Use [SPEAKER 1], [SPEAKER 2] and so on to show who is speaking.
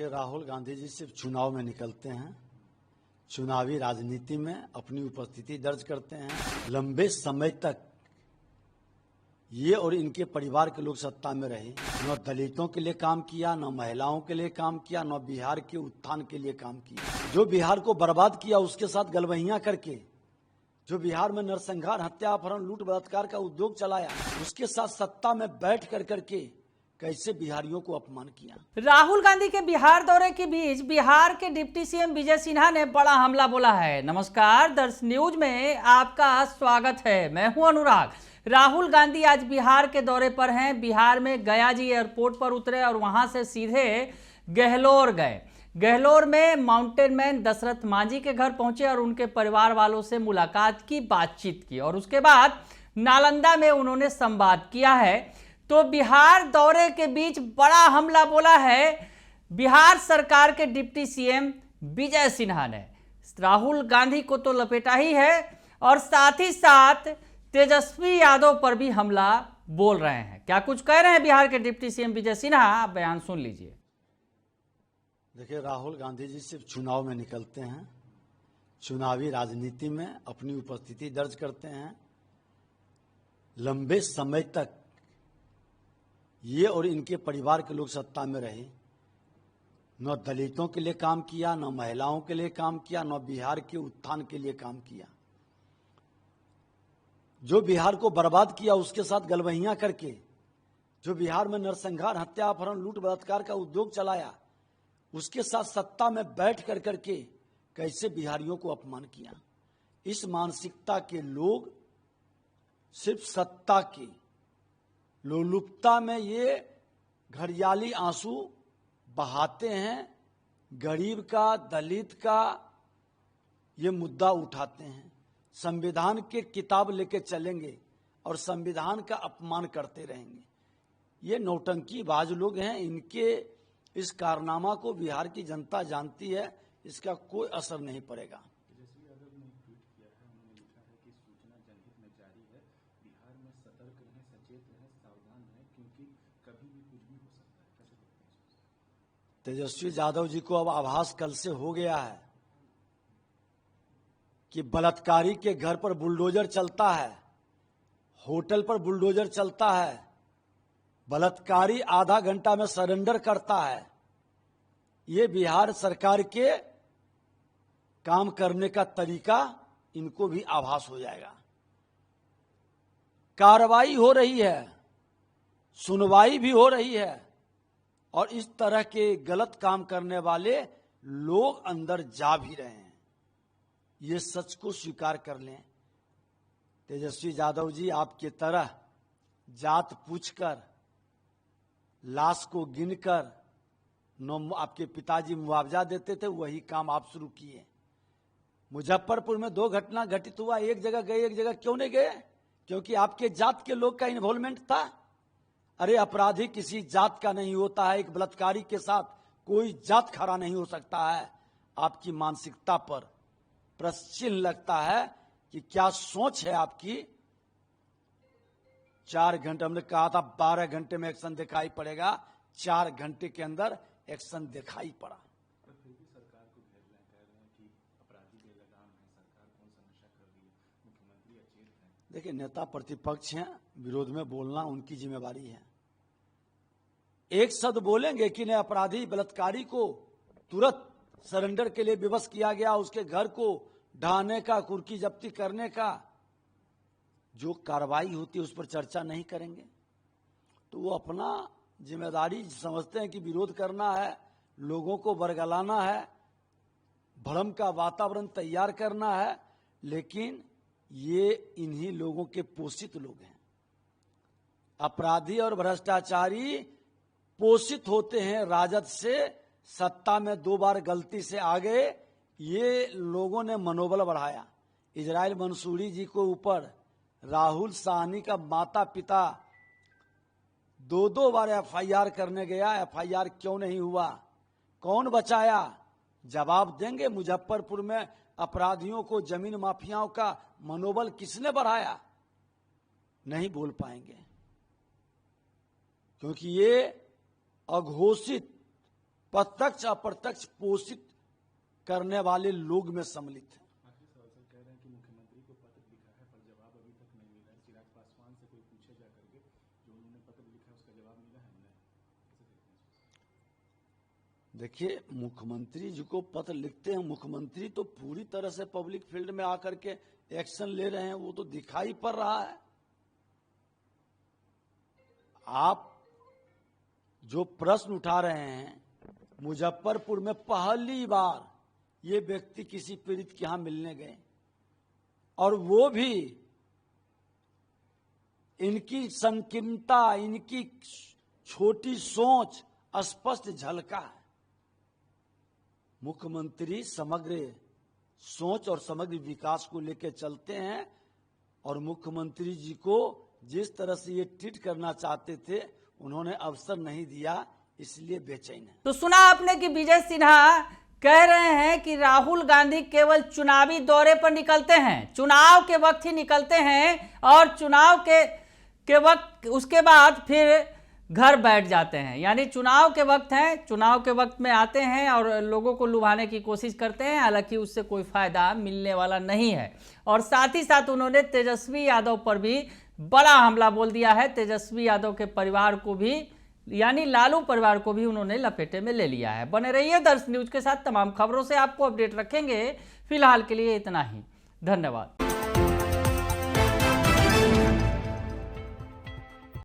[SPEAKER 1] देखिए, राहुल गांधी जी सिर्फ चुनाव में निकलते हैं, चुनावी राजनीति में अपनी उपस्थिति दर्ज करते हैं। लंबे समय तक ये और इनके परिवार के लोग सत्ता में रहे, न दलितों के लिए काम किया, न महिलाओं के लिए काम किया, न बिहार के उत्थान के लिए काम किया। जो बिहार को बर्बाद किया उसके साथ गलबहियां करके, जो बिहार में नरसंहार, हत्या, अपहरण, लूट, बलात्कार का उद्योग चलाया, उसके साथ सत्ता में बैठ कर करके कैसे बिहारियों को अपमान किया।
[SPEAKER 2] राहुल गांधी के बिहार दौरे के बीच बिहार के डिप्टी सीएम विजय सिन्हा ने बड़ा हमला बोला है। नमस्कार, दर्श न्यूज में आपका स्वागत है। मैं हूं अनुराग। राहुल गांधी आज बिहार के दौरे पर हैं। बिहार में गया जी एयरपोर्ट पर उतरे और वहां से सीधे गहलोर गए। गहलोर में माउंटेन मैन दशरथ मांझी के घर पहुंचे और उनके परिवार वालों से मुलाकात की, बातचीत की और उसके बाद नालंदा में उन्होंने संवाद किया है। तो बिहार दौरे के बीच बड़ा हमला बोला है बिहार सरकार के डिप्टी सीएम विजय सिन्हा ने। राहुल गांधी को तो लपेटा ही है और साथ ही साथ तेजस्वी यादव पर भी हमला बोल रहे हैं। क्या कुछ कह रहे हैं बिहार के डिप्टी सीएम विजय सिन्हा, आप बयान सुन लीजिए।
[SPEAKER 1] देखिए, राहुल गांधी जी सिर्फ चुनाव में निकलते हैं, चुनावी राजनीति में अपनी उपस्थिति दर्ज करते हैं। लंबे समय तक ये और इनके परिवार के लोग सत्ता में रहे, न दलितों के लिए काम किया, न महिलाओं के लिए काम किया, न बिहार के उत्थान के लिए काम किया। जो बिहार को बर्बाद किया उसके साथ गलबहियां करके, जो बिहार में नरसंहार, हत्या, अपहरण, लूट, बलात्कार का उद्योग चलाया, उसके साथ सत्ता में बैठ कर करके कैसे बिहारियों को अपमान किया। इस मानसिकता के लोग सिर्फ सत्ता की लोलुपता में ये घड़ियाली आंसू बहाते हैं, गरीब का, दलित का ये मुद्दा उठाते हैं, संविधान के किताब लेके चलेंगे और संविधान का अपमान करते रहेंगे। ये नौटंकीबाज लोग हैं। इनके इस कारनामा को बिहार की जनता जानती है, इसका कोई असर नहीं पड़ेगा। तेजस्वी यादव जी को अब आभास कल से हो गया है कि बलात्कारी के घर पर बुलडोजर चलता है, होटल पर बुलडोजर चलता है, बलात्कारी आधा घंटा में सरेंडर करता है। ये बिहार सरकार के काम करने का तरीका इनको भी आभास हो जाएगा। कार्रवाई हो रही है, सुनवाई भी हो रही है और इस तरह के गलत काम करने वाले लोग अंदर जा भी रहे हैं। ये सच को स्वीकार कर लें। तेजस्वी यादव जी, आपके तरह जात पूछकर, लाश को गिनकर आपके पिताजी मुआवजा देते थे, वही काम आप शुरू किए। मुजफ्फरपुर में 2 घटना घटित हुआ, एक जगह गए, एक जगह क्यों नहीं गए? क्योंकि आपके जात के लोग का इन्वॉल्वमेंट था। अरे, अपराधी किसी जात का नहीं होता है। एक बलात्कारी के साथ कोई जात खड़ा नहीं हो सकता है। आपकी मानसिकता पर प्रश्न लगता है कि क्या सोच है आपकी। 4 घंटे हमने कहा था 12 घंटे में एक्शन दिखाई पड़ेगा, 4 घंटे के अंदर एक्शन दिखाई पड़ा।
[SPEAKER 3] फिर भी सरकार को घेर रहे हैं कि अपराधी बेलगाम है, सरकार कौन सा नशा कर रही है, मुख्यमंत्री अचेत हैं।
[SPEAKER 1] देखिए, नेता प्रतिपक्ष हैं, विरोध में बोलना उनकी जिम्मेवारी है। एक शब्द बोलेंगे कि नहीं, अपराधी बलात्कारी को तुरंत सरेंडर के लिए विवश किया गया, उसके घर को ढहाने का, कुर्की जब्ती करने का जो कार्रवाई होती है उस पर चर्चा नहीं करेंगे तो वो अपना जिम्मेदारी समझते हैं कि विरोध करना है, लोगों को बरगलाना है, भ्रम का वातावरण तैयार करना है। लेकिन ये इन्हीं लोगों के पोषित लोग हैं। अपराधी और भ्रष्टाचारी पोषित होते हैं राजद से। सत्ता में 2 बार गलती से आ गए, ये लोगों ने मनोबल बढ़ाया। इजराइल मंसूरी जी को ऊपर राहुल साहनी का माता पिता 2 बार एफआईआर करने गया, एफआईआर क्यों नहीं हुआ? कौन बचाया? जवाब देंगे। मुजफ्फरपुर में अपराधियों को, जमीन माफियाओं का मनोबल किसने बढ़ाया? नहीं बोल पाएंगे, क्योंकि ये अघोषित प्रत्यक्ष अप्रत्यक्ष पोषित करने वाले लोग में सम्मिलित है।
[SPEAKER 3] आखिरी सवाल सर, कह रहे हैं कि मुख्यमंत्री को पत्र लिखा है पर जवाब अभी तक नहीं मिला है। चिराग पासवान से कोई पूछे जा करके जो उन्होंने पत्र लिखा है उसका जवाब मिला है नहीं, कैसे देखते हैं?
[SPEAKER 1] देखिए, मुख्यमंत्री जी को पत्र लिखते हैं, मुख्यमंत्री तो पूरी तरह से पब्लिक फील्ड में आकर के एक्शन ले रहे हैं, वो तो दिखाई पड़ रहा है। आप जो प्रश्न उठा रहे हैं, मुजफ्फरपुर में पहली बार ये व्यक्ति किसी पीड़ित के यहां मिलने गए और वो भी इनकी संकीर्णता, इनकी छोटी सोच स्पष्ट झलका है। मुख्यमंत्री समग्र सोच और समग्र विकास को लेकर चलते हैं और मुख्यमंत्री जी को जिस तरह से ये ट्रीट करना चाहते थे उन्होंने अवसर नहीं दिया, इसलिए बेचैन है।
[SPEAKER 2] तो सुना आपने कि विजय सिन्हा कह रहे हैं कि राहुल गांधी केवल चुनावी दौरे पर निकलते हैं, चुनाव के वक्त ही निकलते हैं और चुनाव के वक्त उसके बाद फिर घर बैठ जाते हैं। यानी चुनाव के वक्त हैं, चुनाव के वक्त में आते हैं और लोगों को लुभाने की कोशिश करते हैं, हालांकि उससे कोई फायदा मिलने वाला नहीं है। और साथ ही साथ उन्होंने तेजस्वी यादव पर भी बड़ा हमला बोल दिया है। तेजस्वी यादव के परिवार को भी, यानी लालू परिवार को भी उन्होंने लपेटे में ले लिया है। बने रहिए दर्श न्यूज के साथ, तमाम खबरों से आपको अपडेट रखेंगे। फिलहाल के लिए इतना ही, धन्यवाद।